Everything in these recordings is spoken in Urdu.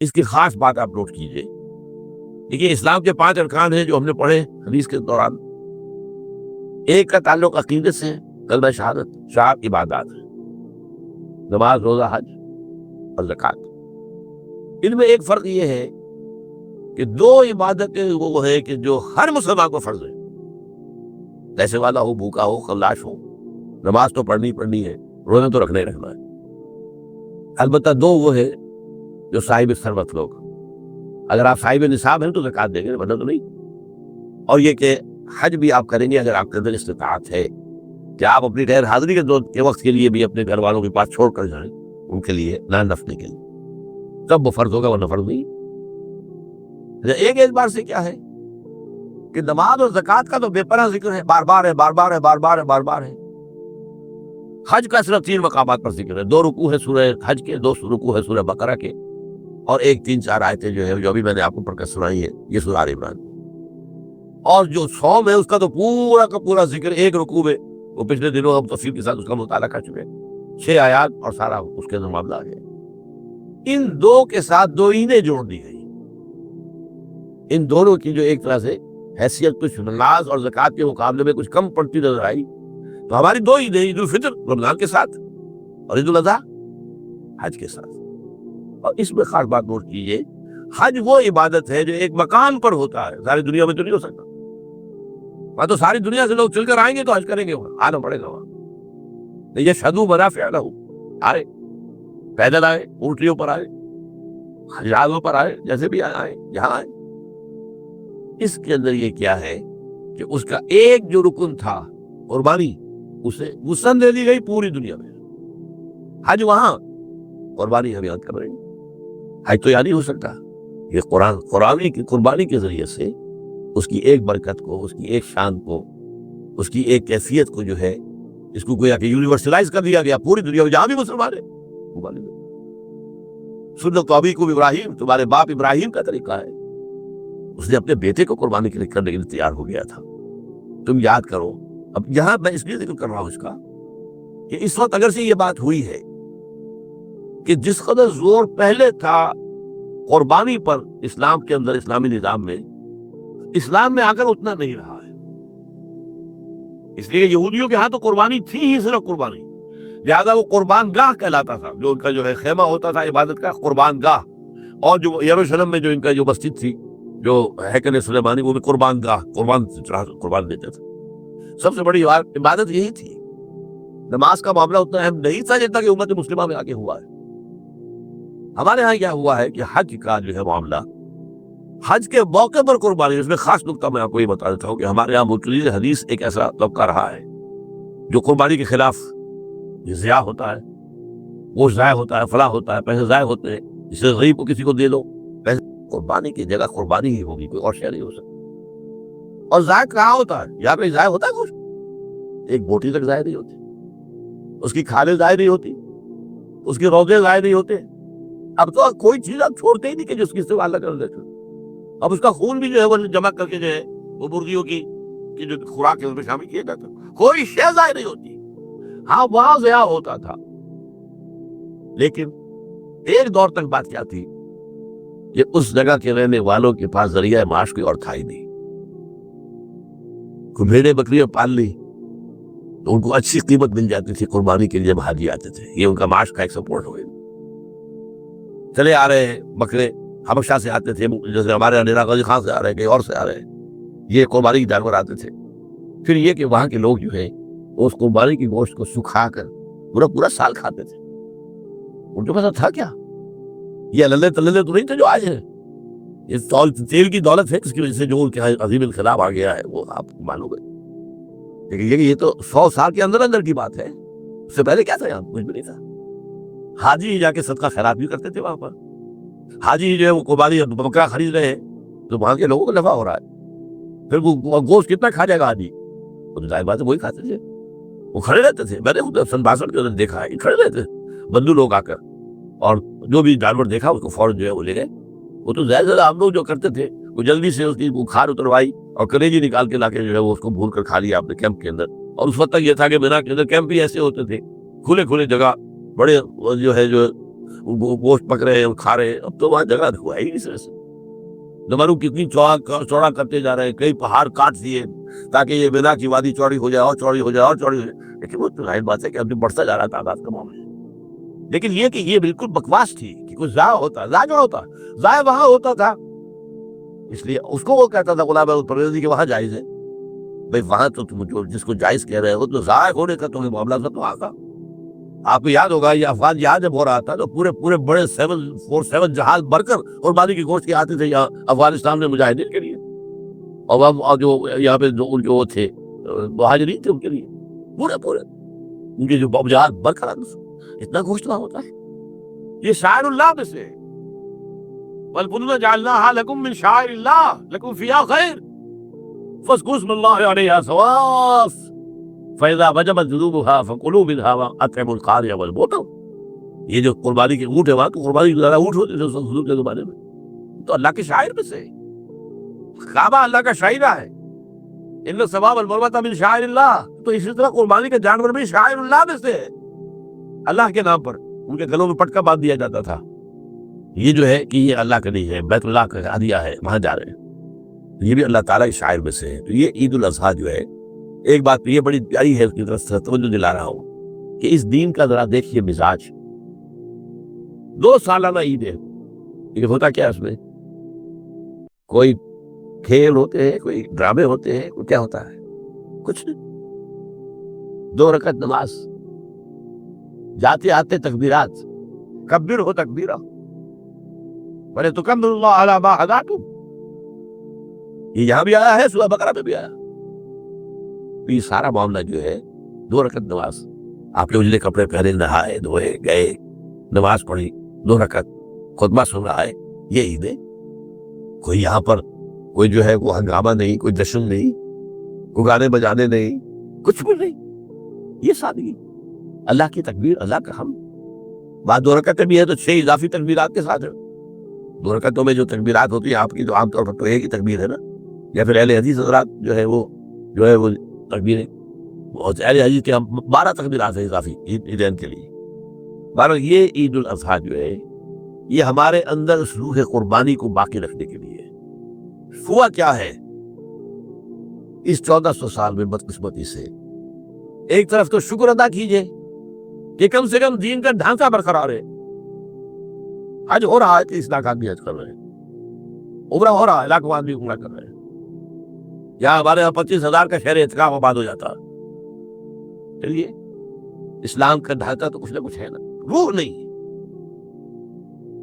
اس کی خاص بات آپ نوٹ کیجئے. دیکھیے اسلام کے 5 ارکان ہیں جو ہم نے پڑھے حدیث کے دوران. ایک کا تعلق عقیدے سے، کلمہ شہادت، 4 عبادات ہیں، نماز، روزہ، حج اور زکوٰۃ. ان میں ایک فرق یہ ہے کہ 2 عبادتیں وہ ہے کہ جو ہر مسلمان کو فرض ہے، پیسے والا ہو، بھوکا ہو، خلاش ہو. نماز تو پڑھنی ہے، روزہ تو رکھنا ہی رکھنا ہے. البتہ 2 وہ ہے جو صاحب ثروت لوگ. اگر آپ صاحب نصاب ہیں تو زکوٰۃ دیں گے، ورنہ تو نہیں. اور یہ کہ حج بھی آپ کریں گے اگر آپ کے اندر استطاعت ہے کہ آپ اپنی غیر حاضری کے وقت کے لیے بھی اپنے گھر والوں کے پاس چھوڑ کر جائیں ان کے لیے نہ نفنے کے لیے، تب وہ فرض ہوگا، ورنہ فرض نہیں. ایک اعتبار سے کیا ہے کہ نماز اور زکوٰۃ کا تو بے پناہ ذکر ہے، بار بار ہے، بار بار ہے، بار بار ہے، بار بار ہے. حج کا صرف 3 مقامات پر ذکر ہے. 2 رکوع ہے سورہ حج کے، 2 رکوع ہے سورہ بقرہ کے، اور 3-4 آیتیں جو ہے جو ابھی میں نے آپ کو پڑھ کر سنائی ہیں یہ سورہ آل عمران. اور جو صوم ہے اس کا تو پورا کا پورا ذکر 1 رکوع میں، وہ پچھلے دنوں ہم تفصیل کے ساتھ اس کا مطالعہ کر چکے ہیں. 6 آیات اور سارا اس کے اندر معاملہ ہے. ان 2 کے ساتھ 2 عیدیں جوڑ دی گئی. ان دونوں کی جو ایک طرح سے حیثیت کچھ نماز اور زکوٰۃ کے مقابلے میں کچھ کم پڑتی نظر آئی، تو ہماری 2 عیدیں، عید الفطر رمضان کے ساتھ اور عید الاضحیٰ حج کے ساتھ. اور اس میں خاص بات نوٹ کیجیے، حج وہ عبادت ہے جو ایک مقام پر ہوتا ہے، ساری دنیا میں تو نہیں ہو سکتا. وہاں تو ساری دنیا سے لوگ چل کر آئیں گے تو حج کریں گے، وہاں آنا پڑے گا. وہاں یشہدوا منافع لہم، آئے پیدل آئے، اونٹیوں پر آئے، جہازوں پر آئے، جیسے بھی آئے جہاں آئے. اس کے اندر یہ کیا ہے کہ اس کا ایک جو رکن تھا قربانی، اسے وسعت دے دی گئی پوری دنیا میں. حج وہاں، قربانی ہم یاد کر رہے ہیں. حج تو یاد نہیں ہو سکتا. یہ قربانی کے ذریعے سے اس کی ایک برکت کو، اس کی ایک شان کو، اس کی ایک کیفیت کو جو ہے اس کو گویا کہ یونیورسلائز کر دیا گیا پوری دنیا میں جہاں بھی مسلمان ہیں. سنت ابیکم ابراہیم، تمہارے باپ ابراہیم کا طریقہ ہے. اس نے اپنے بیٹے کو قربانی کرنے کے لیے تیار ہو گیا تھا. تم یاد کرو. اب یہاں میں اس لیے ذکر کر رہا ہوں اس کا کہ اس وقت اگر سے یہ بات ہوئی ہے کہ جس قدر زور پہلے تھا قربانی پر اسلام کے اندر، اسلامی نظام میں، اسلام میں آ کر اتنا نہیں رہا ہے. اس لیے یہودیوں کے ہاں تو قربانی تھی ہی صرف قربانی، لہذا وہ قربان گاہ کہلاتا تھا. جو ان کا جو ہے خیمہ ہوتا تھا عبادت کا، قربان گاہ. اور جو یروشلم میں جو ان کا جو مسجد تھی، جو ہیکل سلیمانی، وہ بھی قربان گاہ، قربان دیتے تھے. سب سے بڑی عبادت یہی تھی. نماز کا معاملہ اتنا اہم نہیں تھا جتنا کہ امت مسلمہ میں آگے ہوا ہے. ہمارے ہاں کیا ہوا ہے کہ حج کا جو ہے معاملہ، حج کے موقع پر قربانی، اس میں خاص نقطہ میں آپ کو یہ بتا دیتا ہوں کہ ہمارے یہاں متعلق حدیث ایک ایسا طبقہ رہا ہے جو قربانی کے خلاف ضیاع ہوتا ہے، گوشت ضائع ہوتا ہے، فلاں ہوتا ہے، پیسے ضائع ہوتے ہیں، جس سے غریب کو کسی کو دے دو. پیسے قربانی کی جگہ قربانی ہی ہوگی، کوئی اور شے نہیں ہو سکتا. اور ضائع کہاں ہوتا ہے؟ یہاں پہ ضائع ہوتا ہے گوشت. ایک بوٹی تک ضائع نہیں ہوتی، اس کی کھالیں ضائع نہیں ہوتی، اس کے روزے ضائع نہیں ہوتے. اب تو کوئی چیز آپ چھوڑتے ہی نہیں کہ جس کی استعمال کر دیتے. اب اس کا خون بھی جو ہے وہ جمع کر کے جو ہے وہ مرغیوں کی جو خوراک ہے اس میں شامل کیا جاتا ہے. کوئی شے ضائع نہیں ہوتی. ہاں وہاں ضیاع ہوتا تھا، لیکن ایک دور تک بات کیا تھی کہ اس جگہ کے رہنے والوں کے پاس ذریعہ معاش کوئی اور تھا ہی نہیں. کوئی بھیڑیں بکریاں پال لی تو ان کو اچھی قیمت مل جاتی تھی قربانی کے لیے جب حاجی آتے تھے. یہ ان کا معاش کا ایک سپورٹ ہو گیا. چلے آ رہے ہیں بکرے، حبشہ سے آتے تھے، جیسے ہمارے یہاں غازی خان سے آ رہے ہیں، کہیں اور سے آ رہے ہیں، یہ قربانی کے جانور آتے تھے. پھر یہ کہ وہاں کے لوگ جو ہے اس قربانی کی گوشت کو سکھا کر پورا سال کھاتے تھے. ان کے پاس تھا کیا؟ یہ للے تللے تو نہیں تھے جو آج ہیں. یہ تیل کی دولت ہے جس کی وجہ سے جو ان کے عظیم انقلاب آ گیا ہے وہ آپ کو معلوم ہے. لیکن یہ تو 100 سال کے اندر کی بات ہے. اس سے پہلے کیا تھا؟ یہاں کچھ بھی نہیں تھا. حاجی ہی جا کے صدقہ خیرات بھی کرتے تھے وہاں پر. حاجی جو ہے وہ قربانی بکرا خرید رہے ہیں تو وہاں کے لوگوں کو نفع ہو رہا ہے. پھر وہ گوشت کتنا کھا جائے گا حاجی؟ وہ ظاہر بات ہے وہی کھاتے تھے. وہ کھڑے رہتے تھے. میں نے خود سن 62 کے اندر دیکھا ہے کھڑے رہتے بندو لوگ آ کر، اور جو بھی جانور دیکھا اس کو فوراً جو ہے وہ لے گئے. وہ تو زیادہ ہم لوگ جو کرتے تھے وہ جلدی سے اس کی بخار اتروائی اور کلیجی نکال کے لا کے جو ہے وہ اس کو بھون کر کھا لیا اپنے کیمپ کے اندر. اور اس وقت تک یہ تھا کہ مینا کے اندر کیمپ بھی ایسے ہوتے تھے، کھلے جگہ، بڑے جو ہے جو گوشت پک رہے ہیں اور کھا رہے ہیں. اب تو وہاں جگہ ہوا ہی اس طرح سے. نمبروں کتنی چوڑا کرتے جا رہے ہیں, کئی پہاڑ کاٹ دیے تاکہ یہ بنا کی وادی چوڑی ہو جائے اور چوڑی ہو جائے اور چوڑی ہو جائے. لیکن وہ تو ظاہر بات ہے کہ ابھی بڑھتا جا رہا تھا تعداد کا معاملہ. لیکن یہ کہ یہ بالکل بکواس تھی کہ کچھ ضائع ہوتا, ضائع وہاں ہوتا تھا. اس لیے اس کو وہ کہتا تھا غلام احمد پرویزی کہ وہاں جائز ہے. بھائی وہاں تو تم جو جس کو جائز کہہ رہے ہو تو ضائع ہونے کا تمہیں معاملہ تھا تو آگا. آپ کو یاد ہوگا یہ افغان جہاز جب ہو رہا تھا تو پورے بڑے 747 جہاز بھر کر قربانی کی گوشت کے آتے تھے یہاں افغانستان میں مجاہدین کے لیے, اور جو یہاں پہ ان کے وہ تھے مہاجرین تھے ان کے لیے پورے ان کے جو جہاز بھر کر اتنا گوشت وہاں ہوتا ہے. یہ شاعر اللہ میں سے وَالْبُدُنَ جَعَلْنَاهَا لَكُم مِّن شَعَائِرِ اللَّهِ لَكُمْ فِيهَا خَيْرٌ فاذكروا اسم الله عليها صواف فإذا وجبت جنوبها فكلوا منها وأطعموا القانع والمعتر. یہ جو قربانی کے اونٹ ہے وہاں تو قربانی کے زیادہ اونٹ ہوتے تھے حضور کے زمانے میں, تو اللہ کے شاعر میں سے. کعبہ اللہ کا شاعرہ ہے, ان الصفا والمروہ من شعائر اللہ. تو اسی طرح قربانی کے جانور بھی شاعر اللہ میں سے اللہ کے نام پر ان کے گلوں میں پٹکا باندھ دیا جاتا تھا. یہ جو ہے کہ یہ اللہ کا نہیں ہے, بیت اللہ کا ہدیہ ہے, وہاں جا رہے ہیں. یہ بھی اللہ تعالیٰ کے شاعر میں سے ہے. تو یہ عید الاضحیٰ جو ہے ایک بات یہ بڑی پیاری ہے, اس کی طرف توجہ دلا رہا ہوں کہ اس دین کا ذرا دیکھیے مزاج. 2 سالانہ عید ہے. یہ ہوتا کیا اس میں کوئی کھیل ہوتے ہیں, کوئی ڈرامے ہوتے ہیں, کوئی کیا ہوتا ہے, کچھ نہیں. 2 رکعت نماز, جاتے آتے تکبیرات, کبر ہو تکبیرہ وَلِتُكَبِّرُوا اللَّهَ عَلَىٰ مَا هَدَاكُمْ. یہ یہاں بھی آیا ہے, سورہ بقرہ میں بھی آیا. تو یہ سارا معاملہ جو ہے 2 رکعت نماز, آپ نے اجلے کپڑے پہنے, نہائے دھوئے, گئے, نماز پڑھی, 2 رکعت خطبہ سن رہا ہے. یہ عید ہے. کوئی یہاں پر کوئی جو ہے وہ ہنگامہ نہیں, کوئی جشن نہیں, کوئی گانے بجانے نہیں, کچھ بھی نہیں. یہ سادگی, اللہ کی تکبیر, اللہ کا حمد. بعد 2 رکعتیں بھی ہے تو 6 اضافی تکبیرات کے ساتھ ہے. 2 رکعتوں میں جو تکبیرات ہوتی ہیں آپ کی تو عام طور پر تو ایک ہی تکبیر ہے نا, یا پھر اہل حدیث حضرات جو ہے وہ تکبیریں, بہت اہل حدیث کے 12 تکبیرات ہیں اضافی عیدین کے لیے. بہرحال یہ عید الاضحیٰ جو ہے یہ ہمارے اندر اس روح قربانی کو باقی رکھنے کے لیے ہے. ہوا کیا ہے اس 1400 سال میں بدقسمتی سے, ایک طرف تو شکر ادا کیجئے کہ کم سے کم دین کا ڈھانچہ برقرار ہے. حج ہو رہا ہے, 30 لاکھ آدمی حج کر رہے ہیں, عمرہ ہو رہا ہے, لاکھوں آدمی عمرہ کر رہے ہیں. یہاں ہمارے یہاں 25,000 کا شہر اعتکاف آباد ہو جاتا. چلیے اسلام کا ڈھانچہ تو کچھ نہ کچھ ہے نا, روح نہیں ہے.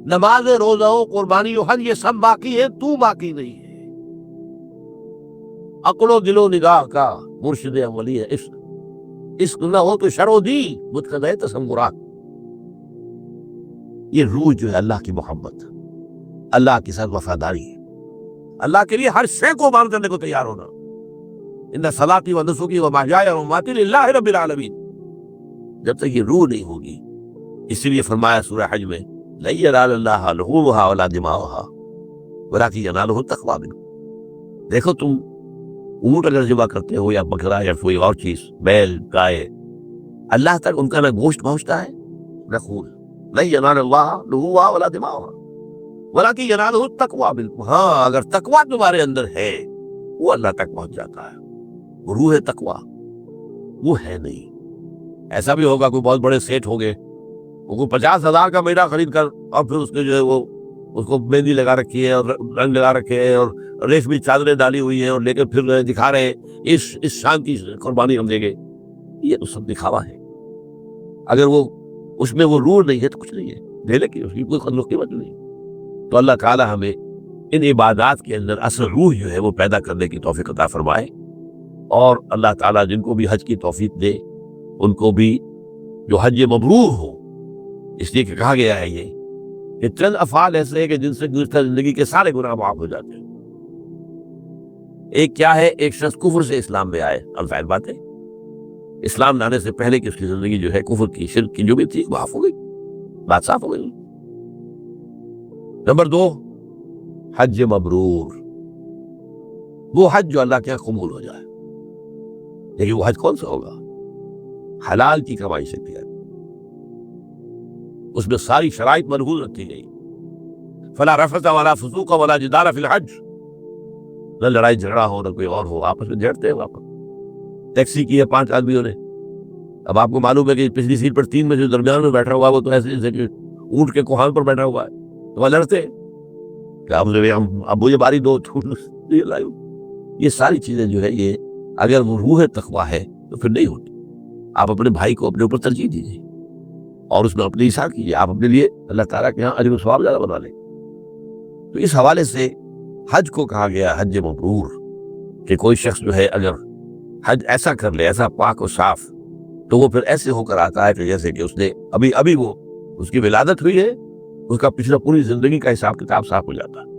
نماز, روزہ, قربانی و حج یہ سب باقی ہے, تو باقی نہیں ہے. عقل و دل و نگاہ کا مرشد اولی ہے عشق, عشق نہ ہو تو شر و دی متقدہ تصورات. یہ روح جو ہے اللہ کی محبت, اللہ کے ساتھ وفاداری, اللہ کے لیے ہر شے کو مان کرنے کو تیار ہونا. ان صلاتی و نسکی و محیای و مماتی للہ رب العالمین. جب تک یہ روح نہیں ہوگی, اسی لیے فرمایا سورہ حج میں لن ینال اللہ لحومها ولا دماؤها ولکن ینالہ التقوی منکم. دیکھو تم اونٹ اگر ذبح کرتے ہو یا بکرا یا کوئی اور چیز, بیل, گائے, اللہ تک ان کا نہ گوشت پہنچتا ہے نہ خون. لن ینال اللہ لحومها ولا دماؤها ولکن ینالہ التقوی منکم. ہاں اگر تقوی تمہارے اندر ہے وہ اللہ تک پہنچ جاتا ہے. روح تقوی وہ ہے نہیں. ایسا بھی ہوگا کوئی بہت بڑے سیٹ ہو گئے, وہ کوئی 50,000 کا میڑا خرید کر اور پھر اس نے جو ہے وہ اس کو مہندی لگا رکھی ہے اور رنگ لگا رکھے ہیں اور ریشمی چادریں ڈالی ہوئی ہیں اور لے کے پھر دکھا رہے ہیں اس شان کی قربانی ہم دیں گے. یہ تو سب دکھاوا ہے. اگر وہ اس میں وہ روح نہیں ہے تو کچھ نہیں ہے, دینے کی اس کی کوئی قدر و قیمت نہیں. تو اللہ تعالیٰ ہمیں ان عبادات کے اندر اصل روح جو ہے وہ پیدا کرنے کی توفیق عطا فرمائے, اور اللہ تعالیٰ جن کو بھی حج کی توفیق دے ان کو بھی جو حج مبرور ہو. اس لیے کہ کہا گیا ہے یہ کہ چند افعال ایسے ہیں کہ جن سے گزشتہ زندگی کے سارے گناہ معاف ہو جاتے ہیں. ایک کیا ہے, ایک شخص کفر سے اسلام میں آئے, الفاظ بات ہے, اسلام لانے سے پہلے کہ اس کی زندگی جو ہے کفر کی, شرک کی جو بھی تھی معاف ہو گئی, بات صاف ہو گئی. نمبر 2 حج مبرور, وہ حج جو اللہ کے یہاں قبول ہو جائے. لیکن وہ حج کون سا ہوگا؟ حلال کی کمائی سے کیا, اس میں ساری شرائط ملحوظ رکھی گئی. فلا رفث ولا فسوق ولا جدال فی الحج، نہ لڑائی جھگڑا ہو نہ کوئی اور ہو، آپس میں جھڑتے ہیں. وہاں پر ٹیکسی کی ہے 5 آدمیوں نے، اب آپ کو معلوم ہے کہ پچھلی سیٹ پر 3 میں جو درمیان میں بیٹھا ہوا ہے وہ تو ایسے جیسے کہ اونٹ کے کوہان پر بیٹھا ہوا ہے، تو وہاں لڑتے ہیں کہ اب مجھے باری دو. یہ ساری چیزیں جو ہے یہ اگر وہ روح تقویٰ ہے تو پھر نہیں ہوتی. آپ اپنے بھائی کو اپنے اوپر ترجیح دیجیے اور اس میں اپنی اصلاح کیجیے، آپ اپنے لیے اللہ تعالیٰ کے یہاں اجر و ثواب زیادہ بنا لیں. تو اس حوالے سے حج کو کہا گیا حج مبرور، کہ کوئی شخص جو ہے اگر حج ایسا کر لے، ایسا پاک و صاف، تو وہ پھر ایسے ہو کر آتا ہے کہ جیسے کہ اس نے ابھی وہ اس کی ولادت ہوئی ہے، اس کا پچھلا پوری زندگی کا حساب کتاب صاف ہو جاتا ہے.